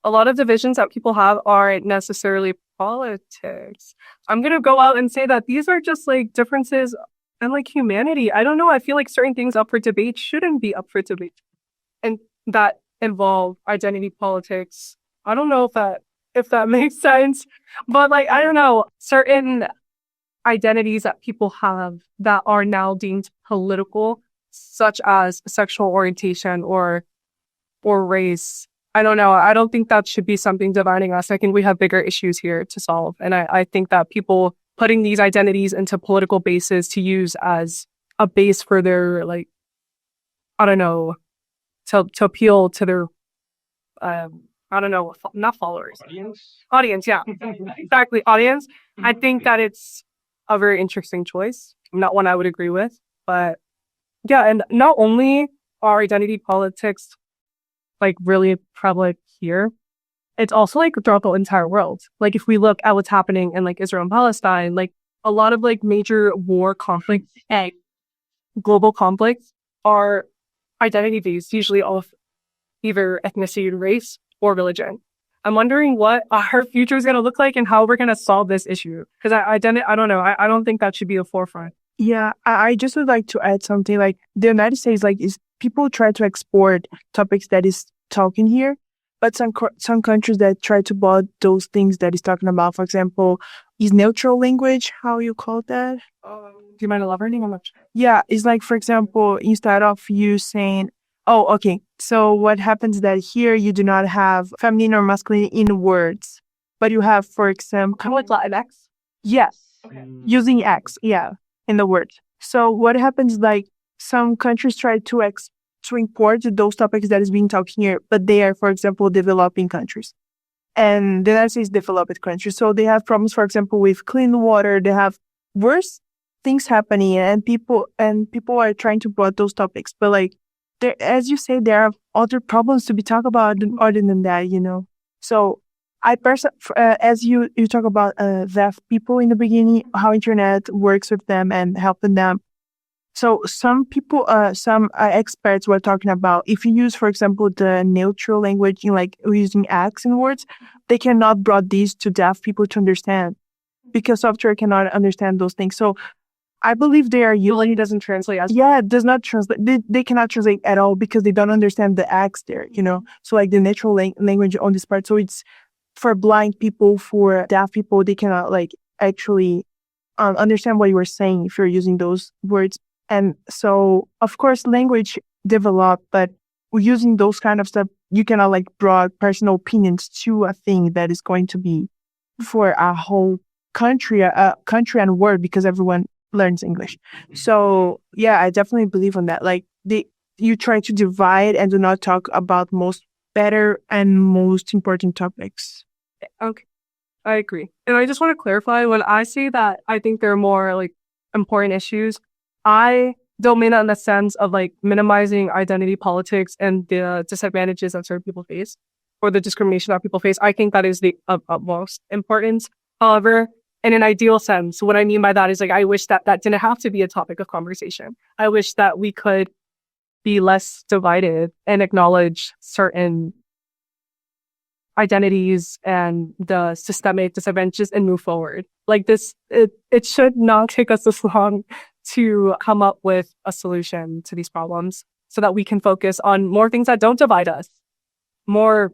A lot of divisions that people have aren't necessarily politics. I'm gonna go out and say that these are just like differences in like humanity. I don't know. I feel like certain things up for debate shouldn't be up for debate, and that involve identity politics. I don't know if that makes sense, but like I don't know, certain identities that people have that are now deemed political, such as sexual orientation or race. I don't know. I don't think that should be something dividing us. I think we have bigger issues here to solve. And I think that people putting these identities into political bases to use as a base for their, like, I don't know, to appeal to their, I don't know, not followers. Audience, yeah. Exactly, audience. I think that it's a very interesting choice. Not one I would agree with. But yeah, and not only are identity politics like really prevalent here, it's also like throughout the entire world. Like if we look at what's happening in like Israel and Palestine, like a lot of like major war conflicts and global conflicts are identity based, usually of either ethnicity, race, or religion. I'm wondering what our future is going to look like and how we're going to solve this issue. Because I don't know. I don't think that should be the forefront. Yeah, I just would like to add something. Like the United States, like is people try to export topics that is talking here, but some countries that try to bought those things that is talking about. For example, is neutral language how you call that? Do you mind elaborating on that? Yeah, it's like, for example, instead of you saying, oh, okay, so what happens that here you do not have feminine or masculine in words, but you have, for example, Kind of like Latinx? yes, Okay. using X, yeah, in the word. So what happens, like, some countries try to import those topics that is being talked here, but they are, for example, developing countries. And the United States developed countries. So they have problems, for example, with clean water. They have worse things happening, and people are trying to broaden those topics. But like there, as you say, there are other problems to be talked about other than that, you know. So I as you talk about deaf people in the beginning, how internet works with them and helping them. So some people, some experts were talking about if you use, for example, the neutral language in like using X in words, they cannot brought these to deaf people to understand because software cannot understand those things. So I believe they are using. It doesn't translate as. Yeah, it does not translate. They cannot translate at all because they don't understand the X there, you know. So like the natural language on this part. So it's for blind people, for deaf people, they cannot like actually understand what you were saying if you're using those words. And so, of course, language develop, but using those kind of stuff, you cannot like broad personal opinions to a thing that is going to be for a whole country and world because everyone learns English. So yeah, I definitely believe on that. Like you try to divide and do not talk about most better and most important topics. Okay, I agree. And I just want to clarify, when I say that I think there are more like important issues, I don't mean that in the sense of like minimizing identity politics and the disadvantages that certain people face or the discrimination that people face. I think that is the utmost importance. However, in an ideal sense, what I mean by that is like I wish that didn't have to be a topic of conversation. I wish that we could be less divided and acknowledge certain identities and the systemic disadvantages and move forward. Like this, it should not take us this long to come up with a solution to these problems so that we can focus on more things that don't divide us, more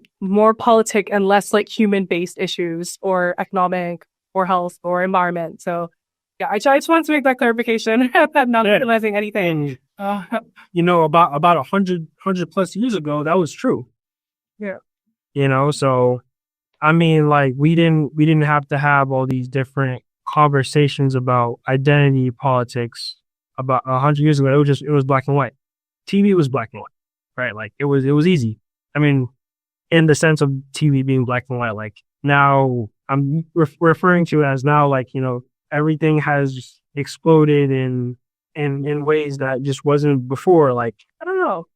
politic and less like human-based issues or economic or health or environment. So yeah, I just wanted to make that clarification. I'm not realizing anything. You know, about 100 plus years ago, that was true. Yeah. You know, so I mean, like we didn't have to have all these different conversations about identity politics about 100 years ago. It was black and white. TV was black and white, right? Like it was easy. I mean, in the sense of TV being black and white, like now I'm referring to it as now, like, you know, everything has exploded in ways that just wasn't before. Like, I don't know.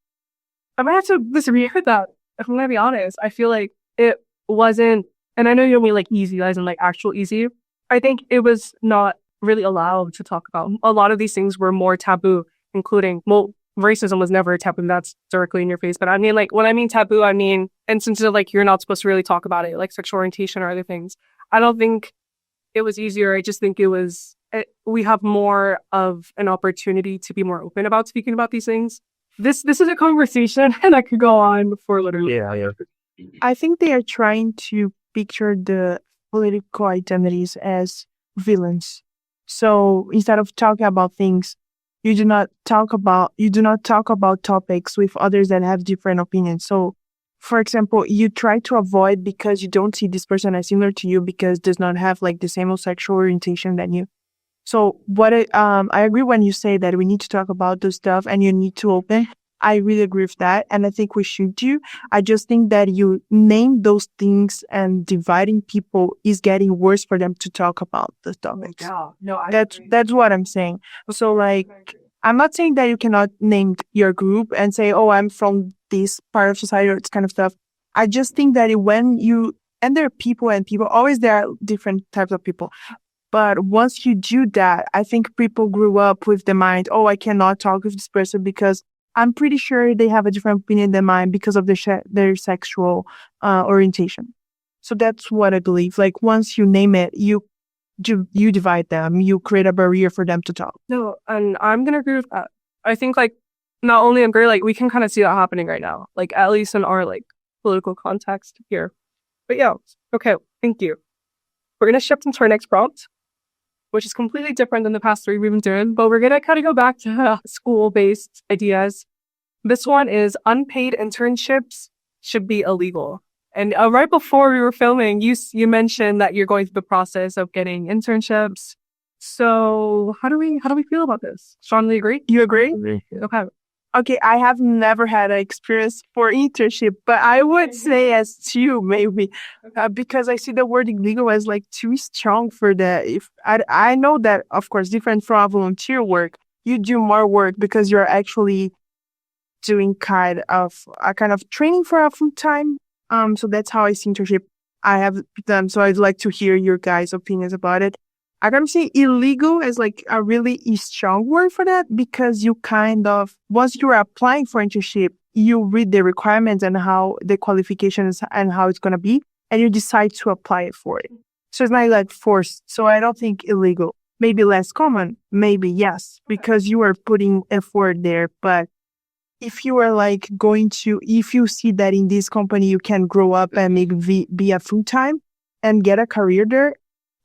I might have to disagree with that. If I'm gonna be honest, I feel like it wasn't, and I know you don't mean like easy, as in like actual easy. I think it was not really allowed to talk about. A lot of these things were more taboo, including, well, racism was never a taboo. That's directly in your face. But I mean, like, when I mean taboo, I mean instances of like you're not supposed to really talk about it, like sexual orientation or other things. I don't think it was easier. I just think we have more of an opportunity to be more open about speaking about these things. This is a conversation, and I could go on for literally. yeah. I think they are trying to picture the political identities as villains. So instead of talking about things, you do not talk about topics with others that have different opinions. So, for example, you try to avoid because you don't see this person as similar to you because does not have like the same sexual orientation than you. So I agree when you say that we need to talk about those stuff and you need to open. I really agree with that. And I think we should do. I just think that you name those things and dividing people is getting worse for them to talk about the topics. Yeah, no, That's what I'm saying. So like, I'm not saying that you cannot name your group and say, oh, I'm from this part of society or this kind of stuff. I just think that and there are people and people, always there are different types of people. But once you do that, I think people grew up with the mind, oh, I cannot talk with this person because I'm pretty sure they have a different opinion than mine because of their sexual orientation. So that's what I believe. Like once you name it, you divide them, you create a barrier for them to talk. No, and I'm gonna agree with that. I think like not only agree, like we can kind of see that happening right now, like at least in our like political context here. But yeah, okay, thank you. We're gonna shift into our next prompt, which is completely different than the past three we've been doing, but we're going to kind of go back to school-based ideas. This one is unpaid internships should be illegal. And right before we were filming, you mentioned that you're going through the process of getting internships. So how do we feel about this? Strongly agree? You agree? Okay. Okay, I have never had an experience for internship, but I would say as two maybe, because I see the word illegal as like too strong for that. If I know that, of course, different from volunteer work, you do more work because you're actually doing kind of training for a full time. So that's how I see internship. I have done. So I'd like to hear your guys' opinions about it. I gotta say illegal is like a really strong word for that because you kind of, once you're applying for internship, you read the requirements and how the qualifications and how it's gonna be, and you decide to apply it for it. So it's not like forced. So I don't think illegal. Maybe less common. Maybe yes, because you are putting effort there. But if you are like if you see that in this company you can grow up and maybe be a full-time and get a career there,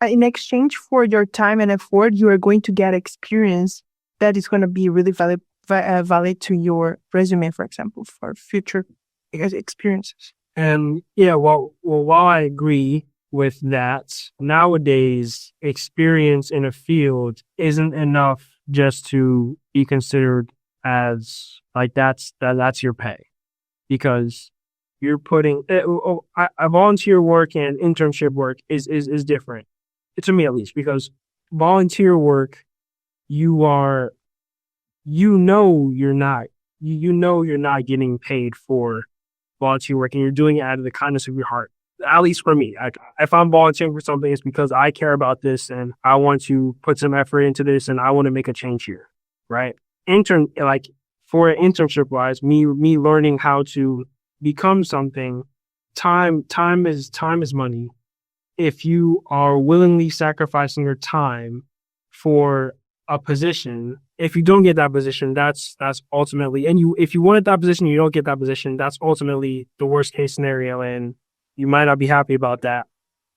in exchange for your time and effort, you are going to get experience that is going to be really valid to your resume, for example, for future experiences. And yeah, well, while I agree with that, nowadays experience in a field isn't enough just to be considered as like that's your pay, because you're putting a volunteer work and internship work is different. To me at least, because volunteer work, you're not getting paid for volunteer work, and you're doing it out of the kindness of your heart. At least for me, if I'm volunteering for something, it's because I care about this and I want to put some effort into this and I want to make a change here, right? For internship wise, me learning how to become something, time is money. If you are willingly sacrificing your time for a position, if you don't get that position, that's ultimately, if you wanted that position, you don't get that position, that's ultimately the worst case scenario, and you might not be happy about that.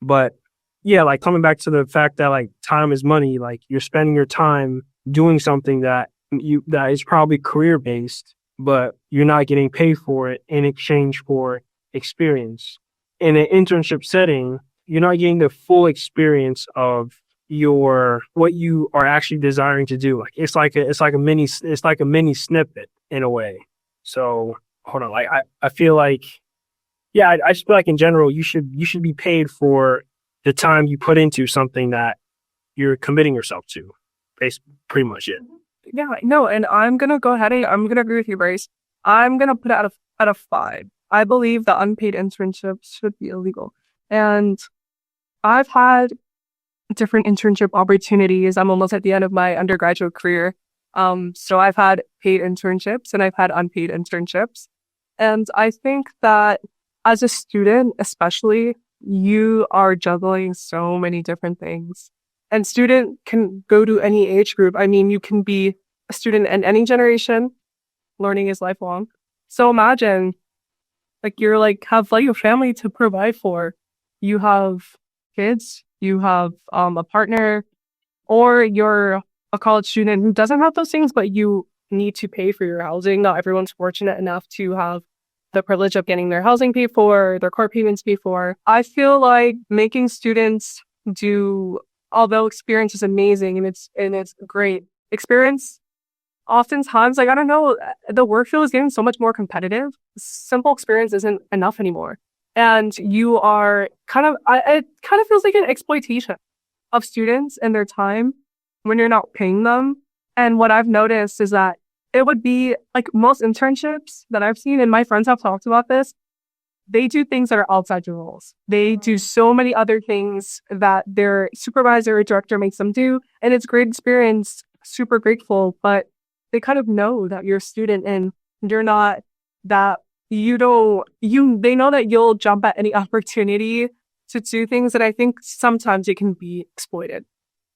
But yeah, like coming back to the fact that like time is money, like you're spending your time doing something that is probably career based, but you're not getting paid for it in exchange for experience. In an internship setting, you're not getting the full experience of what you are actually desiring to do. Like it's like a mini snippet in a way. So hold on, like I feel like, yeah, I just feel like in general you should be paid for the time you put into something that you're committing yourself to. Basically, pretty much it. Yeah, no, and I'm gonna go ahead and I'm gonna agree with you, Bryce. I'm gonna put it out of 5. I believe that unpaid internships should be illegal. And I've had different internship opportunities. I'm almost at the end of my undergraduate career. So I've had paid internships and I've had unpaid internships. And I think that as a student, especially, you are juggling so many different things. And student can go to any age group. I mean, you can be a student in any generation. Learning is lifelong. So imagine, like, you're like, have like a family to provide for. You have kids, you have a partner, or you're a college student who doesn't have those things, but you need to pay for your housing. Not everyone's fortunate enough to have the privilege of getting their housing paid for, their car payments paid for. I feel like making students do, although experience is amazing and it's great experience, oftentimes, like, I don't know, the work field is getting so much more competitive. Simple experience isn't enough anymore. And you are it kind of feels like an exploitation of students and their time when you're not paying them. And what I've noticed is that it would be like most internships that I've seen, and my friends have talked about this, they do things that are outside the rules. They do so many other things that their supervisor or director makes them do. And it's a great experience, super grateful, but they kind of know that you're a student and you're not that they know that you'll jump at any opportunity to do things that I think sometimes it can be exploited.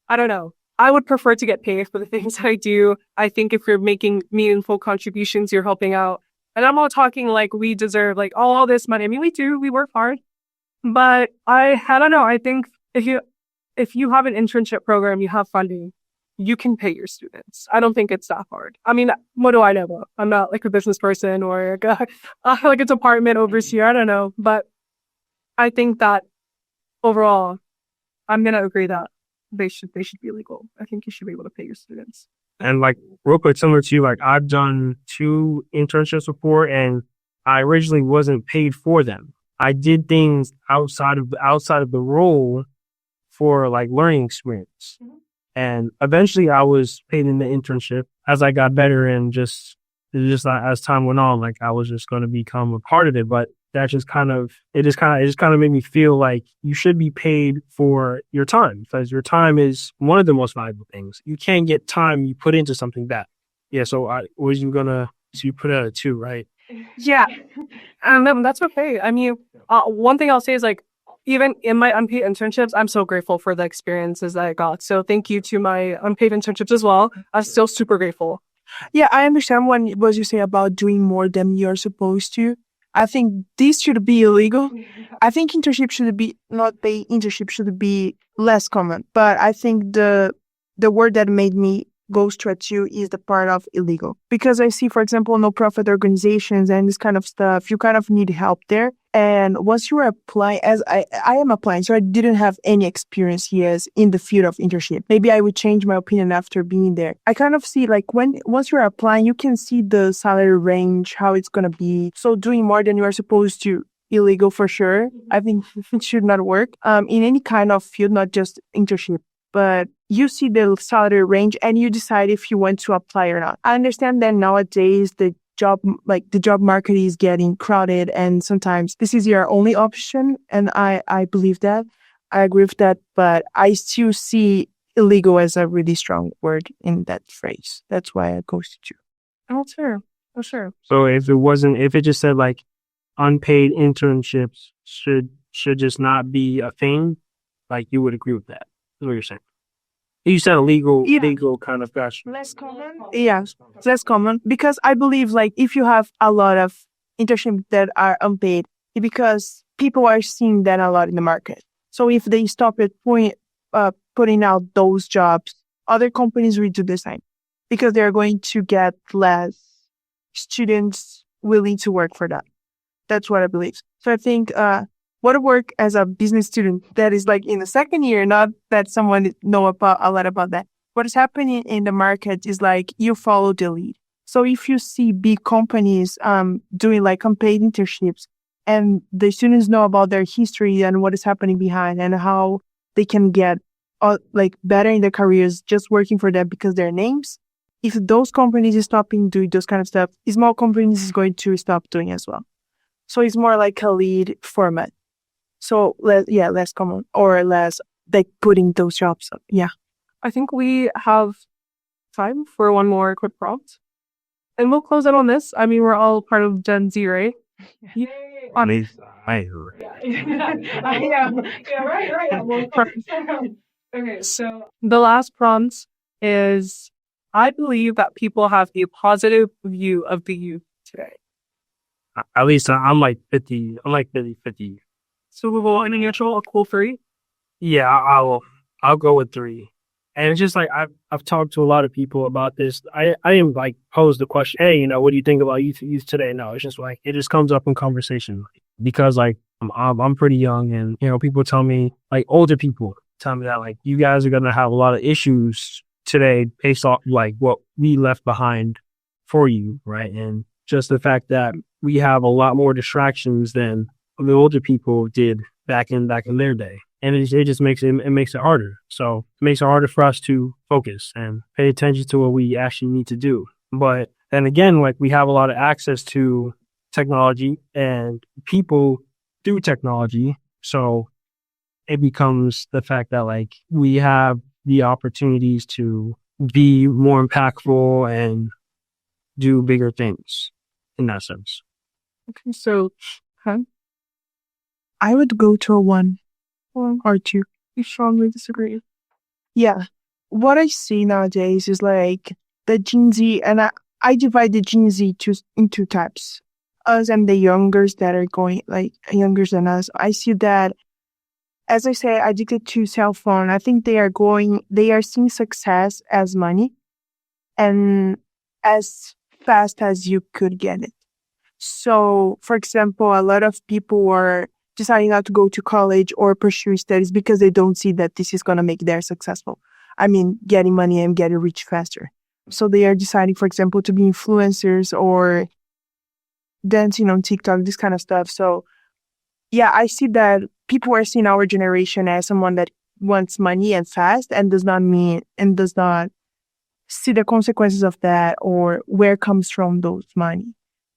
I don't know. I would prefer to get paid for the things that I do. I think if you're making meaningful contributions, you're helping out. And I'm not talking like we deserve like all this money. I mean, we do. We work hard. But I don't know. I think if you have an internship program, you have funding, you can pay your students. I don't think it's that hard. I mean, what do I know? I'm not like a business person or like a department overseer. I don't know. But I think that overall, I'm going to agree that they should be legal. I think you should be able to pay your students. And like real quick, similar to you, like I've done 2 internships before and I originally wasn't paid for them. I did things outside of the role for like learning experience. Mm-hmm. And eventually I was paid in the internship as I got better and just as time went on, like I was just going to become a part of it. But that just kind of made me feel like you should be paid for your time because your time is one of the most valuable things. You can't get time you put into something that. Yeah. So you put it at a 2, right? Yeah. That's okay. I mean, one thing I'll say is like, even in my unpaid internships, I'm so grateful for the experiences that I got. So thank you to my unpaid internships as well. I'm still super grateful. Yeah, I understand what you say about doing more than you're supposed to. I think this should be illegal. I think internship should be not paid. Internship should be less common. But I think the word that made me go straight to is the part of illegal. Because I see, for example, no-profit organizations and this kind of stuff, you kind of need help there. And once you are applying, as I am applying, so I didn't have any experience yet in the field of internship. Maybe I would change my opinion after being there. I kind of see like once you're applying, you can see the salary range, how it's going to be. So doing more than you are supposed to, illegal for sure. I think it should not work in any kind of field, not just internship. But you see the salary range and you decide if you want to apply or not. I understand that nowadays the job market is getting crowded and sometimes this is your only option. And I believe that. I agree with that. But I still see illegal as a really strong word in that phrase. That's why I go to 2. Oh, sure. Oh, sure. So if it just said like unpaid internships should just not be a thing, like you would agree with that. That's what you're saying. You said legal kind of fashion. Less common? Yeah, less common. Because I believe like if you have a lot of internships that are unpaid, it's because people are seeing that a lot in the market. So if they stop at putting out those jobs, other companies will do the same. Because they're going to get less students willing to work for that. That's what I believe. So I think what I work as a business student that is like in the second year, not that someone know about a lot about that. What is happening in the market is like you follow the lead. So if you see big companies doing like unpaid internships and the students know about their history and what is happening behind and how they can get like better in their careers just working for them because their names. If those companies stopping doing those kind of stuff, small companies is going to stop doing as well. So it's more like a lead format. So less common or less like putting those jobs up. Yeah. I think we have time for one more quick prompt. And we'll close out on this. I mean, we're all part of Gen Z, right? Yeah. Okay, so the last prompt is I believe that people have a positive view of the youth today. At least I'm like 50. I'm like 50. So we will a cool 3. Yeah, I'll go with 3. And it's just like I've talked to a lot of people about this. I didn't like pose the question, hey, what do you think about youth today? No, it's just like it just comes up in conversation because like I'm pretty young, and people tell me, like older people tell me that like you guys are gonna have a lot of issues today based off like what we left behind for you, right? And just the fact that we have a lot more distractions than the older people did back in their day. And it just makes it harder. So it makes it harder for us to focus and pay attention to what we actually need to do. But then again, like we have a lot of access to technology and people through technology. So it becomes the fact that like we have the opportunities to be more impactful and do bigger things in that sense. Okay, so I would go to a 1 or 2. you strongly disagree. Yeah. What I see nowadays is like the Gen Z, and I divide the Gen Z into types. Us and the youngers that are going like younger than us. I see that, as I say, addicted to cell phone. I think they are seeing success as money and as fast as you could get it. So, for example, a lot of people are deciding not to go to college or pursue studies because they don't see that this is going to make them successful. I mean, getting money and getting rich faster. So they are deciding, for example, to be influencers or dancing on TikTok, this kind of stuff. So yeah, I see that people are seeing our generation as someone that wants money and fast and does not see the consequences of that or where comes from those money.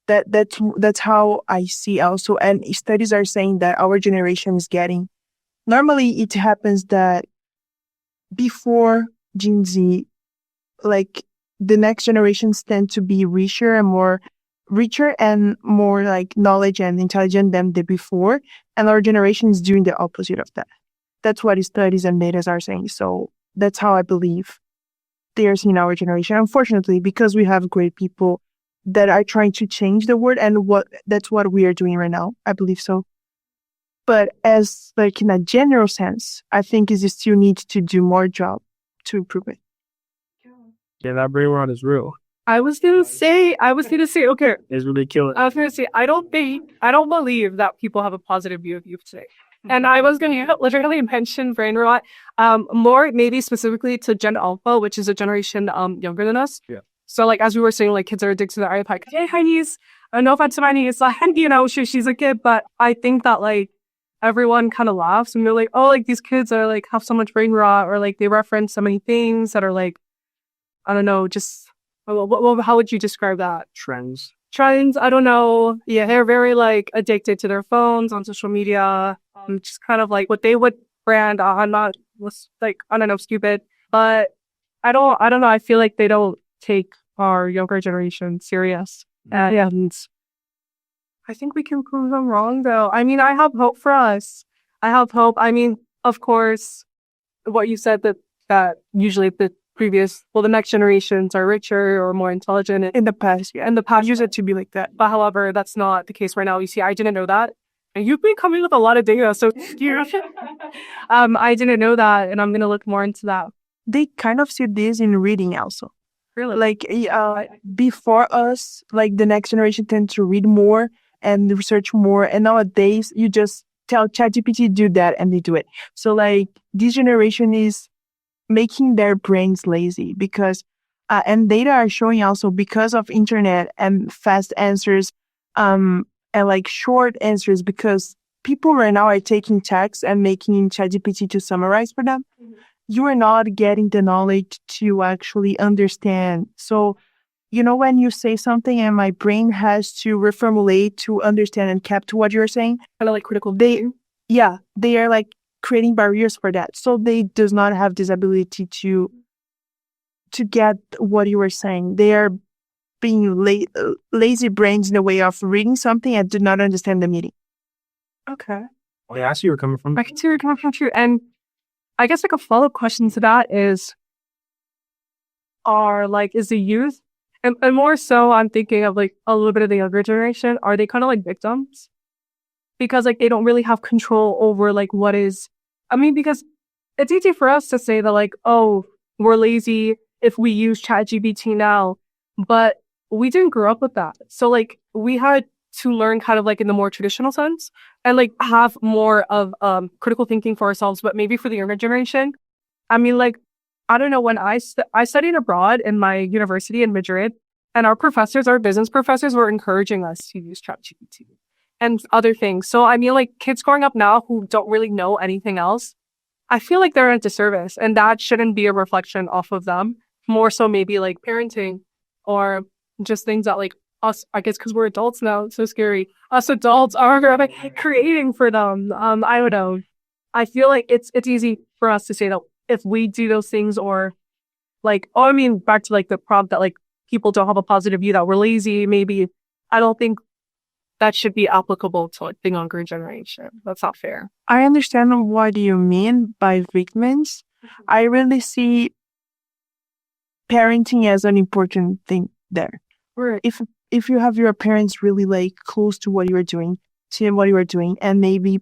That's how I see also. And studies are saying that our generation is getting, normally it happens that before Gen Z, like the next generations tend to be richer and more like knowledge and intelligent than the before. And our generation is doing the opposite of that. That's what studies and data are saying. So that's how I believe they are seeing our generation. Unfortunately, because we have great people that are trying to change the world, and that's what we are doing right now. I believe so. But as like in a general sense, I think is you still need to do more job to improve it. Yeah, that brain rot is real. I was gonna say, okay. It's really killing. I was gonna say, I don't believe that people have a positive view of youth today. And I was gonna literally mention brain rot, more maybe specifically to Gen Alpha, which is a generation younger than us. Yeah. So like as we were saying, like kids are addicted to their iPad. Hey, hi niece. No offense to my niece, like she's a kid, but I think that like everyone kind of laughs and they're like, oh, like these kids are like have so much brain rot, or like they reference so many things that are like, I don't know, just how would you describe that? Trends, I don't know. Yeah, they're very like addicted to their phones on social media. Just kind of like what they would brand. I'm not like, I don't know, stupid, but I don't know. I feel like they don't take our younger generation serious. And I think we can prove them wrong, though. I mean, I have hope for us. I have hope. I mean, of course, what you said that usually the next generations are richer or more intelligent. In the past, yeah. In the past, Use it to be like that. But however, that's not the case right now. You see, I didn't know that. And you've been coming with a lot of data, so I didn't know that, and I'm going to look more into that. They kind of see this in reading also. Really? Like before us, like the next generation tend to read more and research more. And nowadays, you just tell ChatGPT do that and they do it. So like this generation is making their brains lazy because, and data are showing also because of internet and fast answers, and like short answers, because people right now are taking text and making ChatGPT to summarize for them. Mm-hmm. you are not getting the knowledge to actually understand. So, when you say something and my brain has to reformulate to understand and capture what you're saying, Kind of like critical they thinking. they are like creating barriers for that. So they does not have this ability to get what you were saying. They are being lazy brains in a way of reading something and do not understand the meaning. Okay. Oh, yeah, I see where you're coming from. I can see where you're coming from too. And I guess like a follow-up question to that is the youth, and more so I'm thinking of like a little bit of the younger generation, are they kind of like victims? Because like they don't really have control over like what is, because it's easy for us to say that like, oh, we're lazy if we use ChatGPT now, but we didn't grow up with that. So like we had to learn kind of like in the more traditional sense and like have more of critical thinking for ourselves, but maybe for the younger generation. Like, I don't know, when I studied abroad in my university in Madrid, and our business professors were encouraging us to use ChatGPT and other things. So like kids growing up now who don't really know anything else, I feel like they're at a disservice, and that shouldn't be a reflection off of them. More so maybe like parenting or just things that like us, I guess because we're adults now, it's so scary. Us adults are creating for them. I don't know. I feel like it's easy for us to say that if we do those things, or like, back to like the prompt that like people don't have a positive view that we're lazy, maybe. I don't think that should be applicable to like the younger generation. That's not fair. I understand what you mean by victims. I really see parenting as an important thing there. Right. If you have your parents really like close to what you are doing, seeing what you are doing, and maybe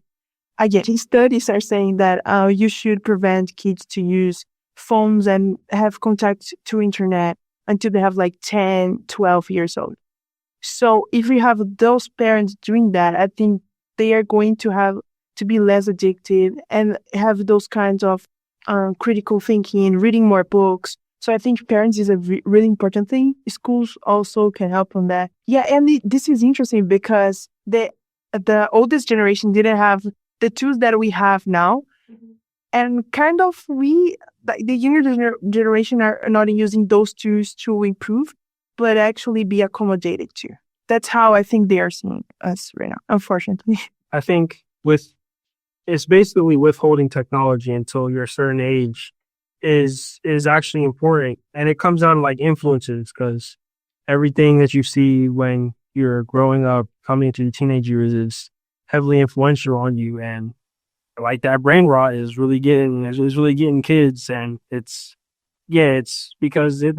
again, studies are saying that you should prevent kids to use phones and have contact to internet until they have like 10, 12 years old. So if you have those parents doing that, I think they are going to have to be less addicted and have those kinds of critical thinking, reading more books. So I think parents is a really important thing. Schools also can help on that. Yeah, and this is interesting because the oldest generation didn't have the tools that we have now. Mm-hmm. And kind of the younger generation are not using those tools to improve, but actually be accommodated to. That's how I think they are seeing us right now, unfortunately. I think it's basically withholding technology until you're a certain age is actually important. And it comes down to like influences, because everything that you see when you're growing up, coming into the teenage years, is heavily influential on you. And like that brain rot is really getting kids. And it's because they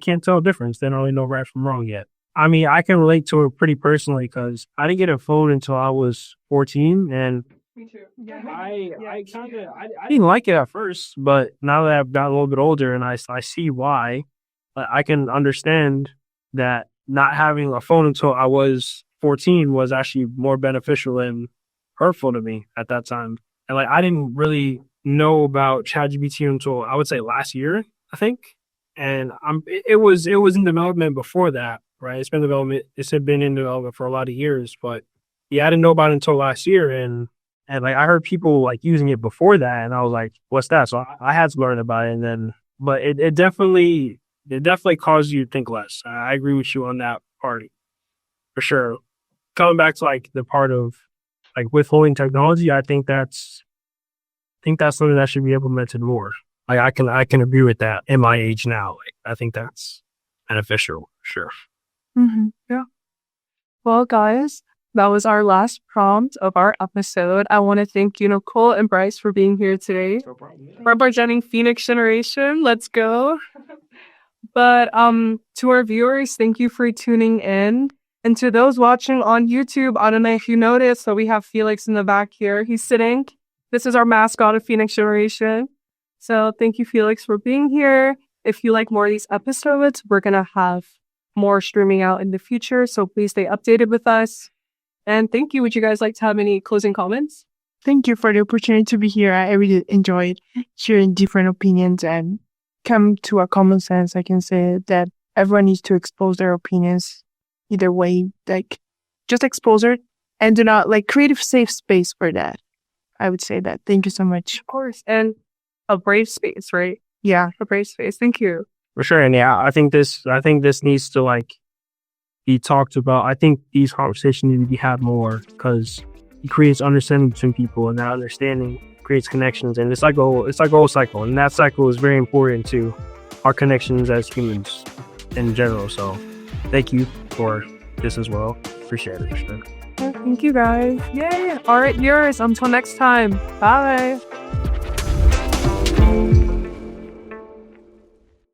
can't tell the difference. They don't really know right from wrong yet. I can relate to it pretty personally because I didn't get a phone until I was 14, and Me too. Yeah. I didn't like it at first, but now that I've gotten a little bit older and I see why, I can understand that not having a phone until I was 14 was actually more beneficial and hurtful to me at that time. And like I didn't really know about ChatGPT until I would say last year, I think. And it was in development before that, right? It's been in development for a lot of years, but yeah, I didn't know about it until last year, and like I heard people like using it before that, and I was like, "What's that?" So I had to learn about it, and then, but it definitely caused you to think less. I agree with you on that part for sure. Coming back to like the part of like withholding technology, I think that's something that should be implemented more. Like I can agree with that in my age now. Like I think that's beneficial, sure. Mm-hmm. Yeah. Well, guys, that was our last prompt of our episode. I want to thank you, Nicole and Bryce, for being here today. No problem. Representing Phoenix Generation. Let's go. But to our viewers, thank you for tuning in. And to those watching on YouTube, I don't know if you noticed, so we have Felix in the back here. He's sitting. This is our mascot of Phoenix Generation. So thank you, Felix, for being here. If you like more of these episodes, we're going to have more streaming out in the future. So please stay updated with us. And thank you. Would you guys like to have any closing comments? Thank you for the opportunity to be here. I really enjoyed hearing different opinions and come to a common sense. I can say that everyone needs to expose their opinions either way. Like, just expose it and do not create a safe space for that. I would say that. Thank you so much. Of course. And a brave space, right? Yeah. A brave space. Thank you. For sure. And yeah, I think this needs to like be talked about. I think these conversations need to be had more because it creates understanding between people, and that understanding creates connections. And it's like a whole cycle, and that cycle is very important to our connections as humans in general. So thank you for this as well. Appreciate it. For sure. Thank you guys. Yay. All right, yours. Until next time. Bye.